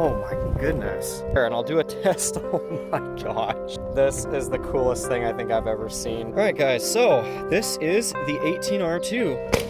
Oh my goodness. Here, and I'll do a test. Oh my gosh. This is the coolest thing I think I've ever seen. All right, guys, so this is the 18R2.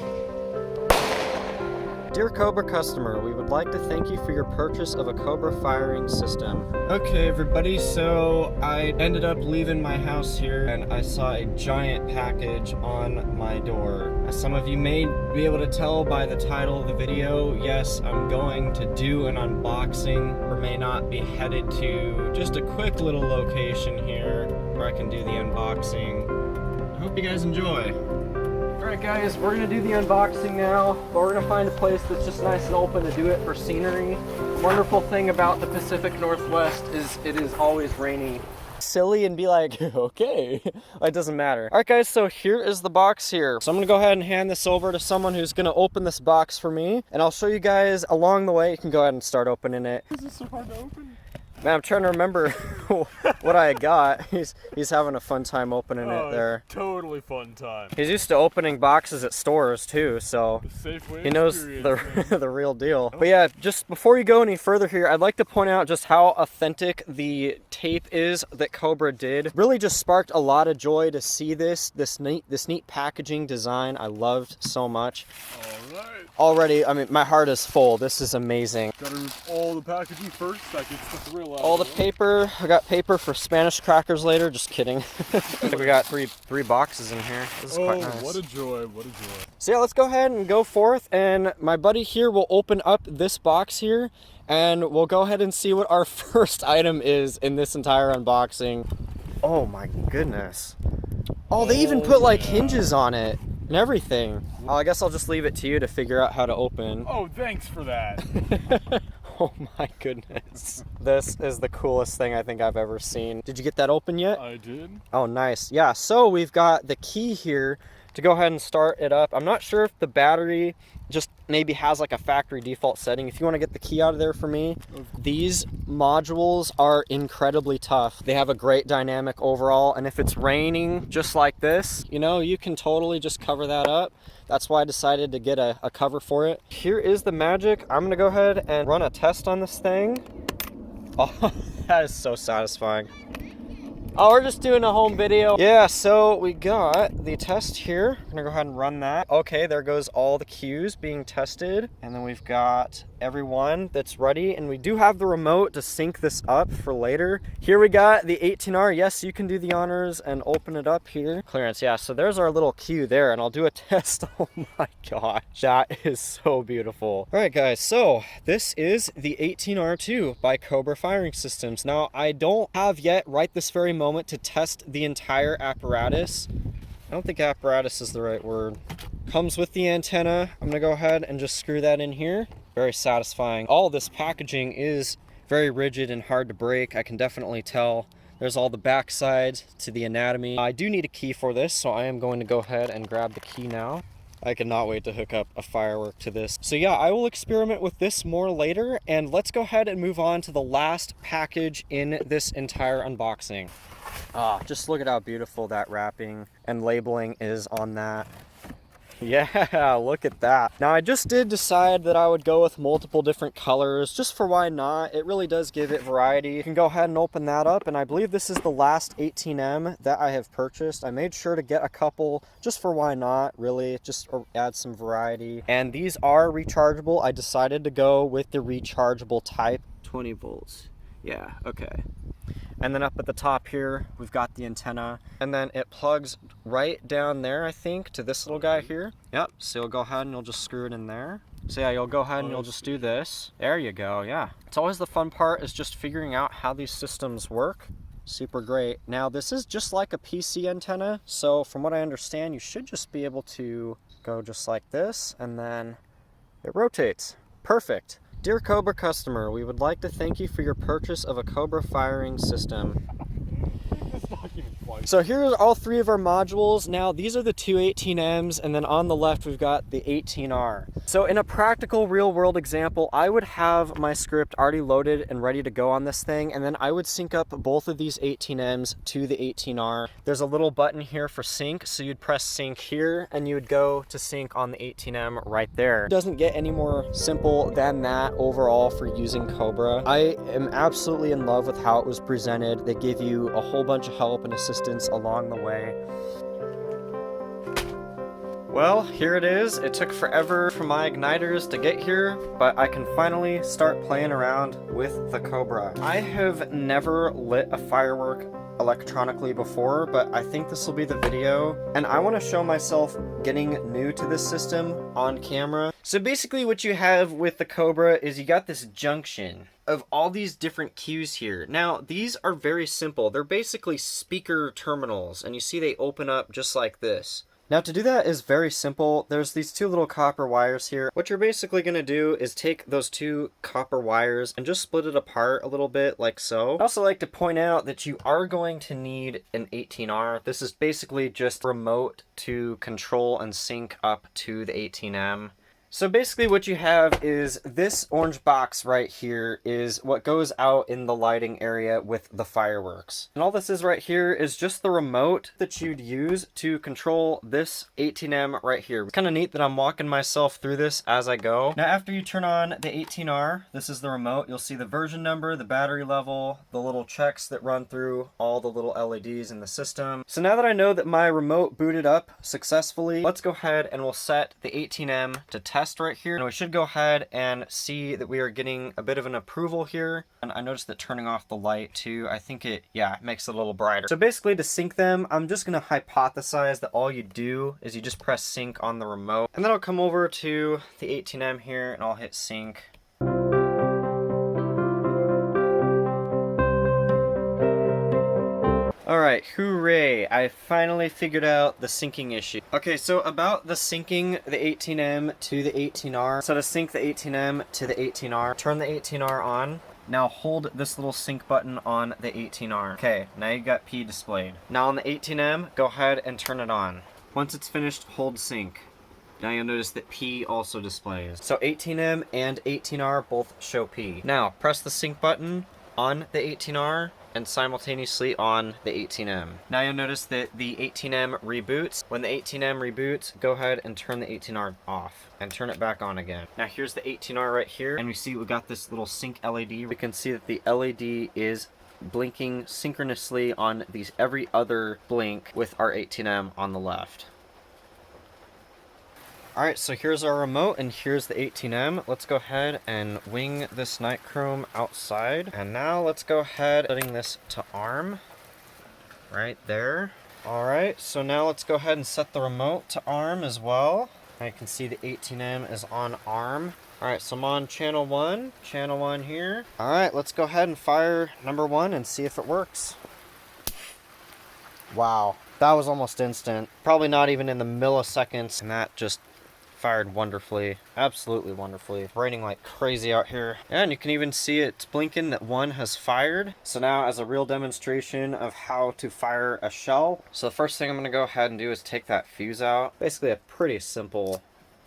Dear COBRA customer, we would like to thank you for your purchase of a COBRA firing system. Okay, everybody, so I ended up leaving my house here and I saw a giant package on my door. As some of you may be able to tell by the title of the video, yes, I'm going to do an unboxing, or may not be headed to just a quick little location here where I can do the unboxing. I hope you guys enjoy. Alright guys, we're going to do the unboxing now, but we're going to find a place that's just nice and open to do it for scenery. Wonderful thing about the Pacific Northwest is it is always rainy. Silly and be like, okay, it doesn't matter. Alright guys, so here is the box here. So I'm going to go ahead and hand this over to someone who's going to open this box for me, and I'll show you guys along the way. You can go ahead and start opening it. Is this so hard to open? Man, I'm trying to remember what I got. He's having a fun time opening it there. Totally fun time. He's used to opening boxes at stores too, so he knows the real deal. But yeah, just before you go any further here, I'd like to point out just how authentic the tape is that COBRA did. Really just sparked a lot of joy to see this neat packaging design. I loved so much. All right. Already, I mean, my heart is full. This is amazing. Gotta remove all the packaging first. That gets the thrill out. All the paper. I got paper for Spanish crackers later. Just kidding. We got three boxes in here. This is quite nice. What a joy! What a joy! So yeah, let's go ahead and go forth. And my buddy here will open up this box here, and we'll go ahead and see what our first item is in this entire unboxing. Oh my goodness! Oh, they even put like hinges on it and everything. Oh, I guess I'll just leave it to you to figure out how to open. Oh, thanks for that. Oh my goodness. This is the coolest thing I think I've ever seen. Did you get that open yet? I did. Oh, nice. Yeah, so we've got the key here to go ahead and start it up. I'm not sure if the battery just maybe has like a factory default setting. If you want to get the key out of there for me, these modules are incredibly tough. They have a great dynamic overall, and if it's raining just like this, you know, you can totally just cover that up. That's why I decided to get a cover for it. Here is the magic. I'm gonna go ahead and run a test on this thing. Oh, that is so satisfying. Oh, we're just doing a home video. Yeah, so we got the test here. I'm gonna go ahead and run that. Okay, there goes all the cues being tested. And then we've got everyone that's ready. And we do have the remote to sync this up for later. Here we got the 18R. Yes, you can do the honors and open it up here. Clearance, yeah, so there's our little cue there. And I'll do a test. Oh my gosh, that is so beautiful. All right, guys, so this is the 18R2 by COBRA Firing Systems. Now, I don't have yet, right this very moment, to test the entire apparatus. I don't think apparatus is the right word. Comes with the antenna. I'm gonna go ahead and just screw that in here. Very satisfying. All this packaging is very rigid and hard to break. I can definitely tell. There's all the backside to the anatomy. I do need a key for this, so I am going to go ahead and grab the key now. I cannot wait to hook up a firework to this. So yeah, I will experiment with this more later, and let's go ahead and move on to the last package in this entire unboxing. Just look at how beautiful that wrapping and labeling is on that. Yeah, look at that. Now I just did decide that I would go with multiple different colors, just for why not. It really does give it variety. You can go ahead and open that up, and I believe this is the last 18M that I have purchased. I made sure to get a couple, just for why not, really, just add some variety. And these are rechargeable. I decided to go with the rechargeable type. 20 volts. Yeah, okay. And then up at the top here, we've got the antenna. And then it plugs right down there, I think, to this little guy here. Yep, so you'll go ahead and you'll just screw it in there. So yeah, you'll go ahead and you'll just do this. There you go, yeah. It's always the fun part is just figuring out how these systems work. Super great. Now this is just like a PC antenna. So from what I understand, you should just be able to go just like this, and then it rotates. Perfect. Dear COBRA customer, we would like to thank you for your purchase of a COBRA firing system. It's not even my. So here's all three of our modules. Now these are the two 18Ms, and then on the left we've got the 18R. So in a practical real world example, I would have my script already loaded and ready to go on this thing, and then I would sync up both of these 18Ms to the 18R. There's a little button here for sync, so you'd press sync here and you would go to sync on the 18M right there. It doesn't get any more simple than that overall for using COBRA. I am absolutely in love with how it was presented. They give you a whole bunch of help and assistance along the way. Well, here it is. It took forever for my igniters to get here, but I can finally start playing around with the COBRA. I have never lit a firework electronically before, but I think this will be the video, and I want to show myself getting new to this system on camera. So basically what you have with the COBRA is you got this junction of all these different cues here. Now these are very simple. They're basically speaker terminals, and you see they open up just like this. Now to do that is very simple. There's these two little copper wires here. What you're basically going to do is take those two copper wires and just split it apart a little bit like so. I also like to point out that you are going to need an 18R. This is basically just remote to control and sync up to the 18M. So basically what you have is this orange box right here is what goes out in the lighting area with the fireworks. And all this is right here is just the remote that you'd use to control this 18M right here. It's kind of neat that I'm walking myself through this as I go. Now after you turn on the 18R, this is the remote. You'll see the version number, the battery level, the little checks that run through all the little LEDs in the system. So now that I know that my remote booted up successfully, let's go ahead and we'll set the 18M to test right here, and we should go ahead and see that we are getting a bit of an approval here. And I noticed that turning off the light too, I think it makes it a little brighter. So basically to sync them, I'm just going to hypothesize that all you do is you just press sync on the remote, and then I'll come over to the 18M here and I'll hit sync. Alright, hooray! I finally figured out the syncing issue. Okay, so about the syncing the 18M to the 18R. So to sync the 18M to the 18R, turn the 18R on. Now hold this little sync button on the 18R. Okay, now you got P displayed. Now on the 18M, go ahead and turn it on. Once it's finished, hold sync. Now you'll notice that P also displays. So 18M and 18R both show P. Now press the sync button on the 18R and simultaneously on the 18M. Now you'll notice that the 18M reboots. When the 18M reboots, go ahead and turn the 18R off and turn it back on again. Now here's the 18R right here, and we see we got this little sync LED. We can see that the LED is blinking synchronously on these every other blink with our 18M on the left. Alright, so here's our remote and here's the 18M. Let's go ahead and wing this nichrome outside. And now let's go ahead setting this to arm right there. Alright, so now let's go ahead and set the remote to arm as well. And you can see the 18M is on arm. Alright, so I'm on channel 1 here. Alright, let's go ahead and fire number 1 and see if it works. Wow, that was almost instant. Probably not even in the milliseconds, and that just fired wonderfully, absolutely wonderfully. Raining like crazy out here, and you can even see it's blinking that 1 has fired. So now, as a real demonstration of how to fire a shell, so the first thing I'm going to go ahead and do is take that fuse out. Basically a pretty simple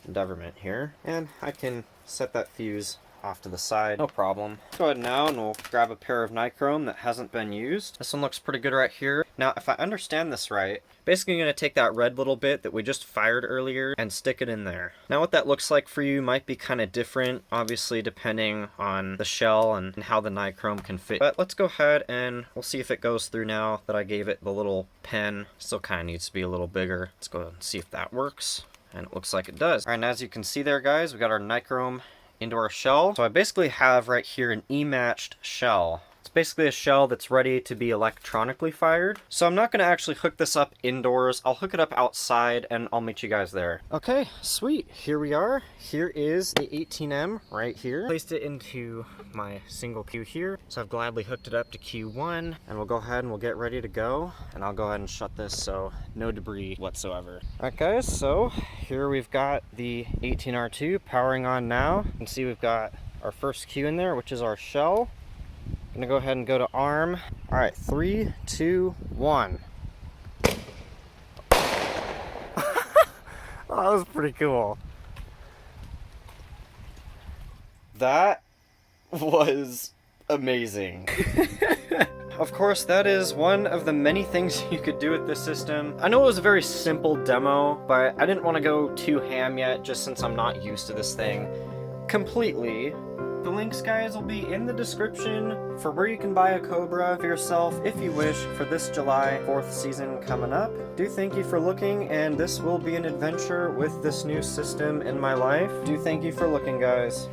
endeavorment here, and I can set that fuse off to the side, no problem. Go ahead now and we'll grab a pair of nichrome that hasn't been used. This one looks pretty good right here. Now if I understand this right, basically I'm going to take that red little bit that we just fired earlier and stick it in there. Now what that looks like for you might be kind of different, obviously depending on the shell and how the nichrome can fit. But let's go ahead and we'll see if it goes through now that I gave it the little pen. Still kind of needs to be a little bigger. Let's go ahead and see if that works. And it looks like it does. Alright, and as you can see there guys, we got our nichrome into our shell. So I basically have right here an E-matched shell. It's basically a shell that's ready to be electronically fired. So I'm not going to actually hook this up indoors. I'll hook it up outside and I'll meet you guys there. Okay, sweet. Here we are. Here is the 18M right here. Placed it into my single queue here. So I've gladly hooked it up to Q1, and we'll go ahead and we'll get ready to go. And I'll go ahead and shut this so no debris whatsoever. Alright guys, so here we've got the 18R2 powering on now. You can see we've got our first queue in there, which is our shell. Gonna go ahead and go to arm. All right, 3, 2, 1. Oh, that was pretty cool. That was amazing. Of course, that is one of the many things you could do with this system. I know it was a very simple demo, but I didn't want to go too ham yet, just since I'm not used to this thing completely. The links, guys, will be in the description for where you can buy a Cobra for yourself if you wish for this July 4th season coming up. Do thank you for looking, and this will be an adventure with this new system in my life. Do thank you for looking, guys.